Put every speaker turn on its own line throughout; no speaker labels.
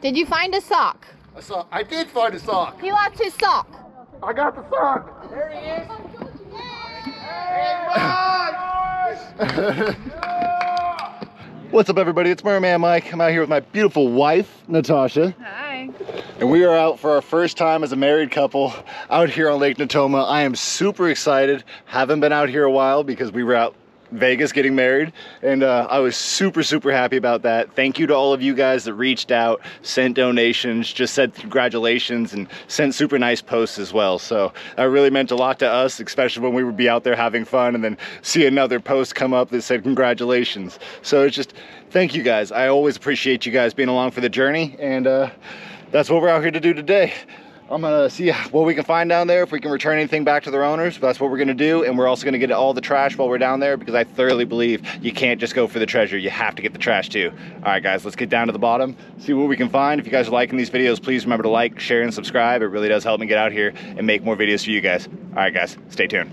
Did you find a sock?
I did find a sock.
He lost his sock.
I got the sock. There he is. Hey, what's up, everybody? It's Merman Mike. I'm out here with my beautiful wife, Natasha.
Hi.
And we are out for our first time as a married couple out here on Lake Natoma. I am super excited. Haven't been out here a while because we were out Vegas getting married, and I was super happy about that. Thank you to all of you guys that reached out, sent donations, just said congratulations, and sent super nice posts as well. So that really meant a lot to us, especially when we would be out there having fun and then see another post come up that said congratulations. So it's just, thank you guys. I always appreciate you guys being along for the journey, and that's what we're out here to do today. I'm gonna see what we can find down there, if we can return anything back to their owners. But that's what we're gonna do, and we're also gonna get all the trash while we're down there, because I thoroughly believe you can't just go for the treasure, you have to get the trash too. All right guys, let's get down to the bottom, see what we can find. If you guys are liking these videos, please remember to like, share, and subscribe. It really does help me get out here and make more videos for you guys. All right guys, stay tuned.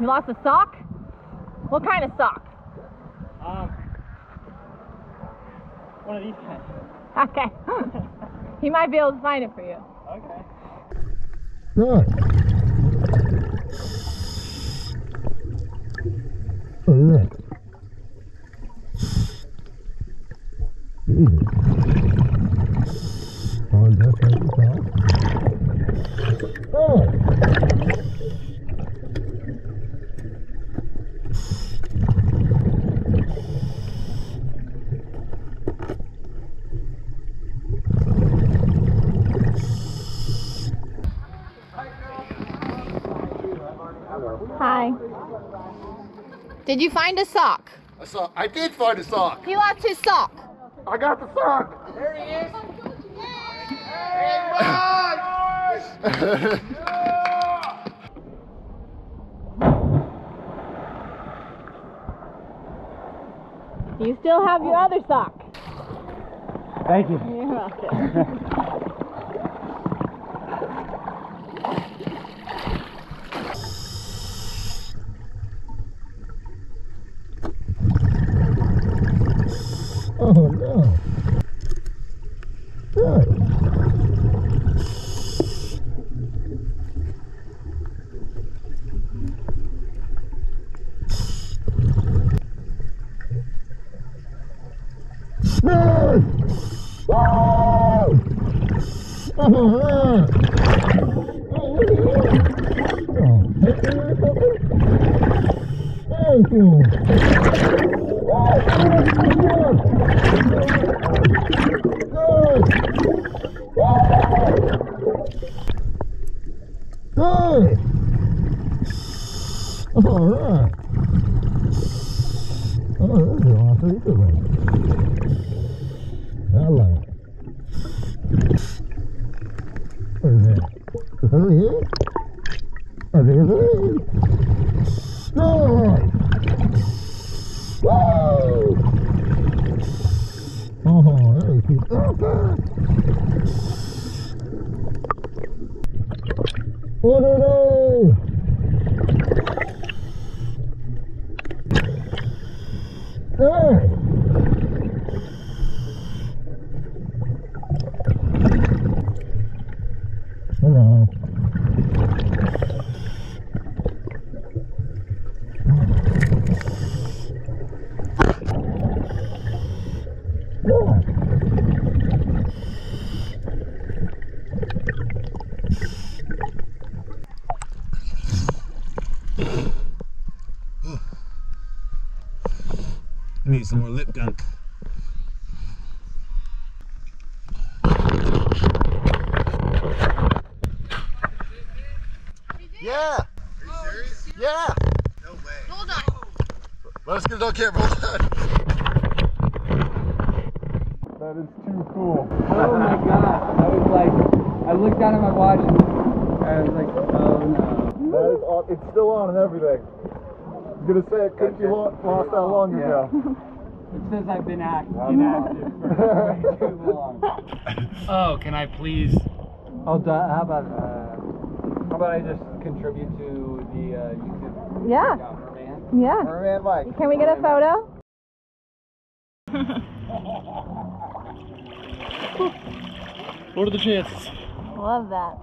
You lost a sock? What kind of sock?
One of these guys.
Okay. He might be able to find it for you.
Okay.
Good.
Hi. Did you find a sock?
I did find a sock.
He lost his sock.
I got the sock.
There he is.
Hey,
You still have your other sock.
Thank you.
You're welcome.
Oh no. Good. No! Whoa! Oh, thank you. Good. All right. Oh, this is awesome. Good one. I like it. What is that? Is that here? I think it's here. Good. Whoa! Oh, that is cute. Oh, God. Oh, no, no. Hey. Hello. Yeah. me some more lip gunk. Yeah! Are you serious? Yeah! No way. Hold on. Let's get it careful. That is too cool.
Oh my god. I was like, I looked down at my watch and I was like, oh no.
That is all, it's still on and everything. I was gonna say it couldn't be lost that long ago.
It says I've been inactive for way too long. Oh, can I please? Oh, how about I just contribute to the YouTube?
Yeah.
Merman?
Yeah.
Merman Mike.
Can we get a photo?
What are the chances?
Love that.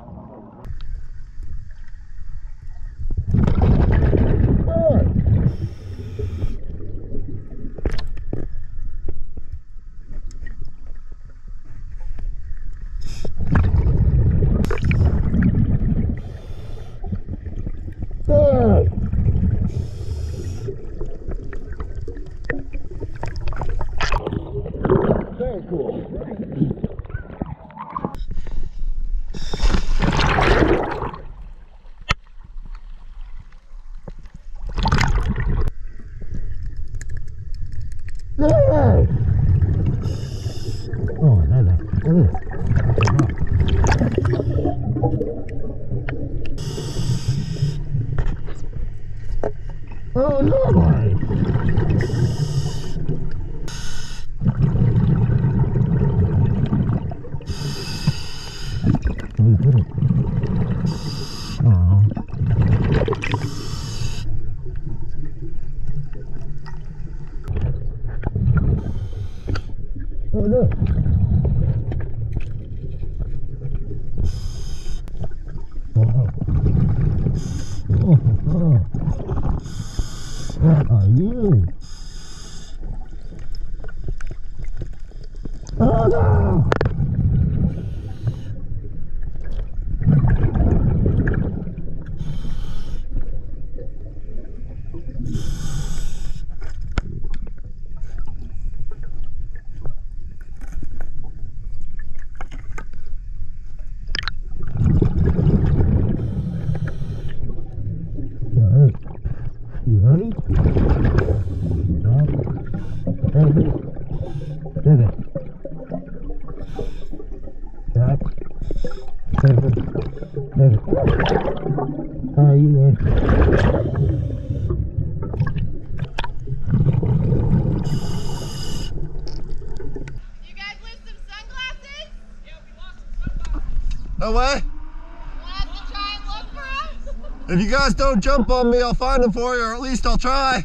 Very cool. Oh, oh no! Oh no! Wow! Oh. What are you? Oh no! You ready? Ready? Seven. That. Seven. How are you, man?
You guys lose some sunglasses? Yeah, we lost some sunglasses.
No way?
Want us to try and look for them?
If you guys don't jump on me, I'll find them for you, or at least I'll try.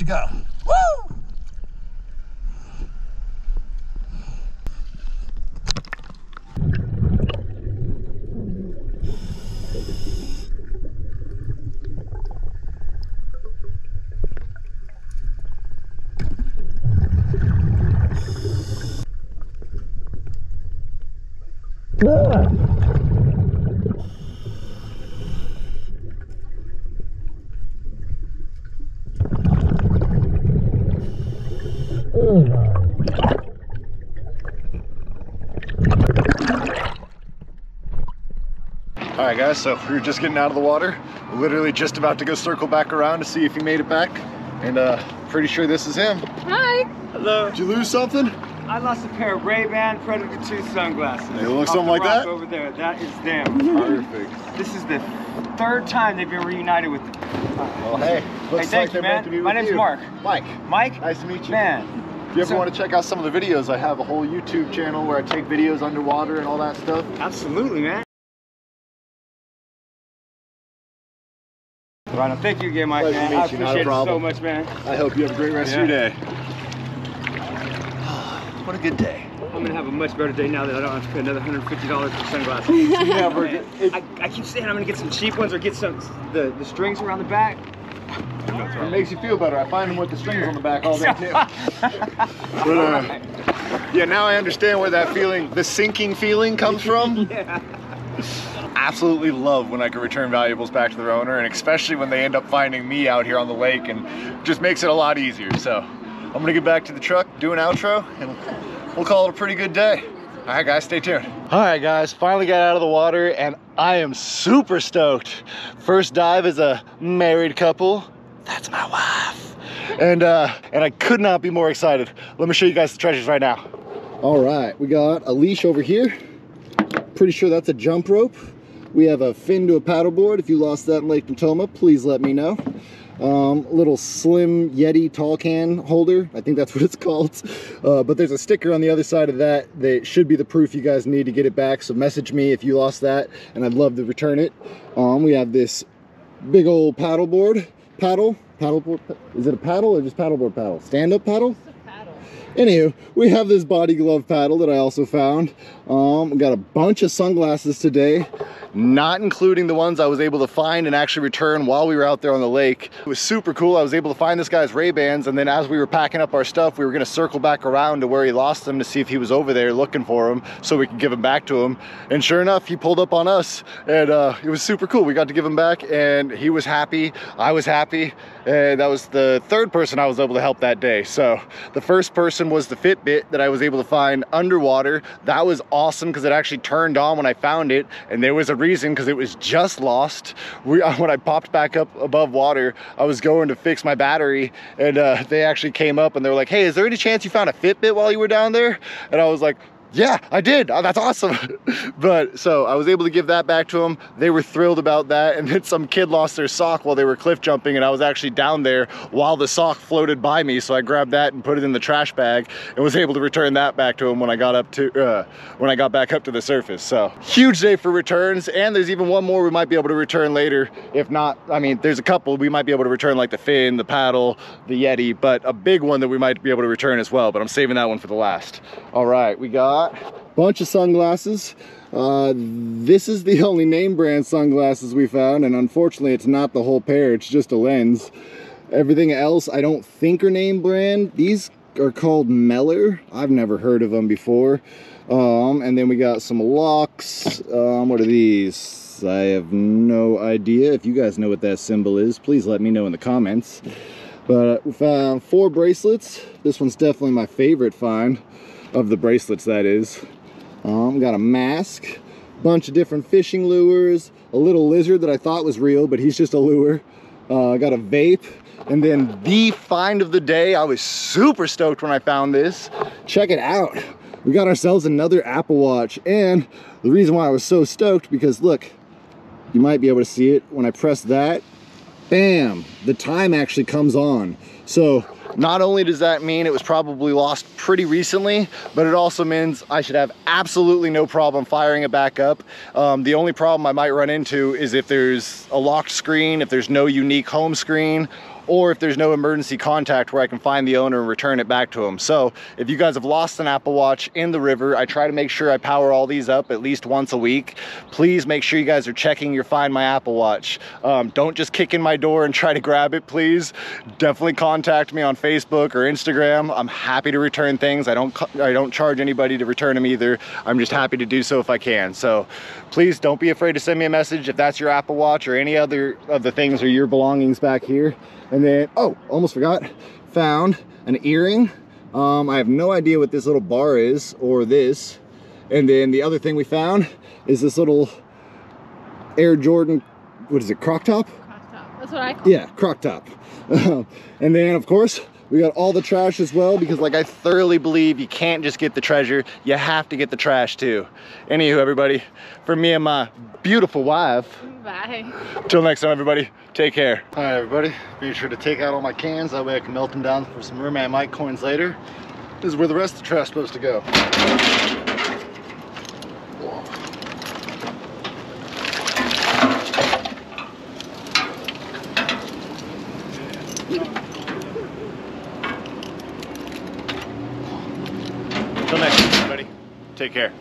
you go. Woo! All right, guys, so we were just getting out of the water. We're literally just about to go circle back around to see if he made it back. And pretty sure this is him.
Hi.
Hello.
Did you lose something?
I lost a pair of Ray-Ban Predator 2 sunglasses.
They look something like that?
Over there, that is them.
Perfect.
This is the third time they've been reunited with them.
Well, hey, looks
thank
like
you,
they're meant to be
man. My
with
name's
you.
Mark.
Mike.
Mike?
Nice to meet you.
Man.
If you ever want to check out some of the videos, I have a whole YouTube channel where I take videos underwater and all that stuff.
Absolutely, man. Right on. Thank you again, Mike,
Pleasure to
man.
meet
I
you, not a
appreciate it so
problem.
much, man.
I hope you have a great rest of your day. What a good day.
I'm gonna have a much better day now that I don't have to pay another $150 for sunglasses.
Never.
I keep saying I'm gonna get some cheap ones or get some the strings around the back.
It makes you feel better. I find them with the strings on the back all day too. But, yeah, now I understand where that feeling, the sinking feeling, comes from.
Yeah.
Absolutely love when I can return valuables back to their owner, and especially when they end up finding me out here on the lake, and just makes it a lot easier. So I'm gonna get back to the truck, do an outro, and we'll call it a pretty good day. All right, guys, stay tuned. All right, guys, finally got out of the water, and I am super stoked. First dive as a married couple. That's my wife. And I could not be more excited. Let me show you guys the treasures right now. All right, we got a leash over here. Pretty sure that's a jump rope. We have a fin to a paddleboard. If you lost that in Lake Natoma, please let me know. Little slim Yeti tall can holder. I think that's what it's called. But there's a sticker on the other side of that that should be the proof you guys need to get it back. So message me if you lost that, and I'd love to return it. We have this big old paddleboard. Paddleboard. Is it a paddle or just paddleboard paddle? Stand-up paddle? Anywho, we have this body glove paddle that I also found. We got a bunch of sunglasses today, not including the ones I was able to find and actually return while we were out there on the lake. It was super cool. I was able to find this guy's Ray-Bans, and then as we were packing up our stuff, we were gonna circle back around to where he lost them to see if he was over there looking for them so we could give them back to him. And sure enough, he pulled up on us, and it was super cool. We got to give him back, and he was happy, I was happy, and that was the third person I was able to help that day. So the first person was the Fitbit that I was able to find underwater. That was awesome because it actually turned on when I found it, and there was a reason, because it was just lost. When I popped back up above water, I was going to fix my battery, and they actually came up and they were like, hey, is there any chance you found a Fitbit while you were down there? And I was like, yeah, I did. Oh, that's awesome. But so I was able to give that back to them. They were thrilled about that. And then some kid lost their sock while they were cliff jumping, and I was actually down there while the sock floated by me. So I grabbed that and put it in the trash bag and was able to return that back to him when I got up to when I got back up to the surface. So huge day for returns, and there's even one more we might be able to return later. If not, I mean, there's a couple we might be able to return, like the fin, the paddle, the Yeti, but a big one that we might be able to return as well. But I'm saving that one for the last. All right, we got bunch of sunglasses. This is the only name brand sunglasses we found, and unfortunately it's not the whole pair, it's just a lens. Everything else I don't think are name brand. These are called Meller. I've never heard of them before. And then we got some locks. What are these? I have no idea. If you guys know what that symbol is, please let me know in the comments. But we found 4 bracelets. This one's definitely my favorite find of the bracelets, that is. Got a mask, bunch of different fishing lures, a little lizard that I thought was real, but he's just a lure. Got a vape, and then the find of the day. I was super stoked when I found this. Check it out. We got ourselves another Apple Watch, and the reason why I was so stoked, because look, you might be able to see it when I press that. Bam, the time actually comes on. So not only does that mean it was probably lost pretty recently, but it also means I should have absolutely no problem firing it back up. The only problem I might run into is if there's a locked screen, if there's no unique home screen, or if there's no emergency contact where I can find the owner and return it back to them. So if you guys have lost an Apple Watch in the river, I try to make sure I power all these up at least once a week. Please make sure you guys are checking your Find My Apple Watch. Don't just kick in my door and try to grab it, please. Definitely contact me on Facebook or Instagram. I'm happy to return things. I don't charge anybody to return them either. I'm just happy to do so if I can. So please don't be afraid to send me a message if that's your Apple Watch or any other of the things or your belongings back here. And then, oh, almost forgot, found an earring. I have no idea what this little bar is or this. And then the other thing we found is this little Air Jordan, what is it, croc top?
Croc top. That's what I call it.
Yeah, croc top. And then of course, we got all the trash as well, because like I thoroughly believe you can't just get the treasure, you have to get the trash too. Anywho, everybody, for me and my beautiful wife.
Bye.
Till next time, everybody, take care. All right, everybody, be sure to take out all my cans, that way I can melt them down for some Merman Mike coins later. This is where the rest of the trash is supposed to go. Till next time, everybody, take care.